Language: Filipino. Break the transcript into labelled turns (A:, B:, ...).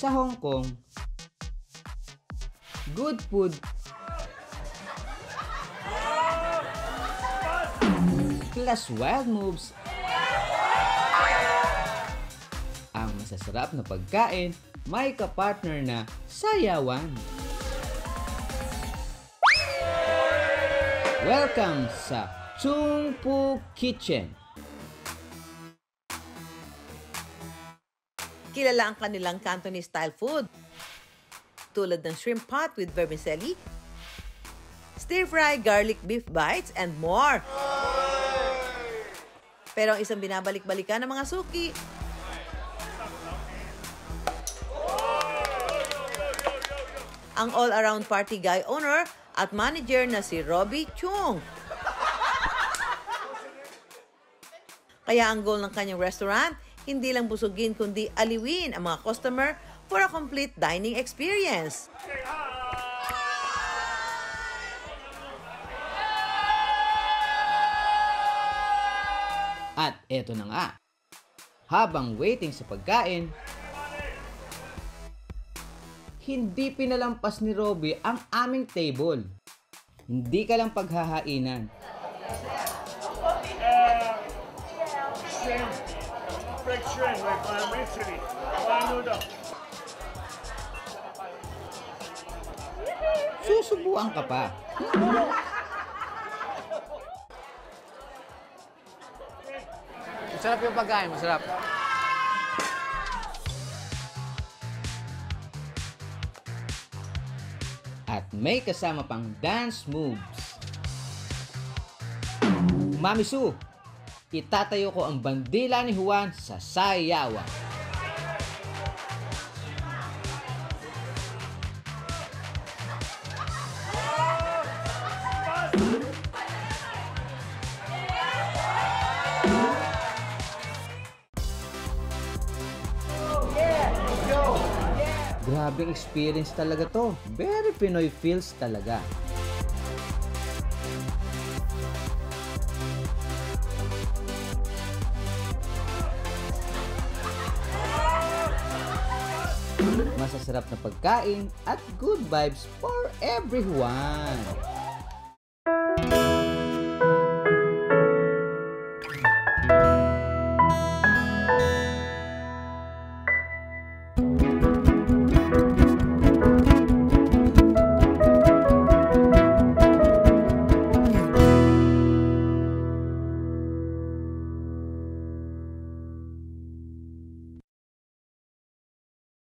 A: sa Hong Kong, good food plus wild moves ang masasarap na pagkain may kapartner na sayawan. Welcome sa Chung Fu Kitchen.
B: Kilala ang kanilang Cantonese-style food tulad ng shrimp pot with vermicelli, stir-fry garlic beef bites, and more. Pero ang isang binabalik-balikan ng mga suki, ang all-around party guy owner at manager na si Robbie Chung. Kaya ang goal ng kanyang restaurant, hindi lang busugin kundi aliwin ang mga customer for a complete dining experience.
A: At eto na nga, habang waiting sa pagkain, hindi pinalampas ni Robbie ang aming table. Hindi ka lang paghahainan. Susubuan ka pa.
C: Masarap yung pagkain, masarap.
A: At may kasama pang dance moves. Mami Su, itatayo ko ang bandila ni Juan sa sayawa. Grabing experience talaga to. Very Pinoy feels talaga. Masasarap na pagkain at good vibes for everyone.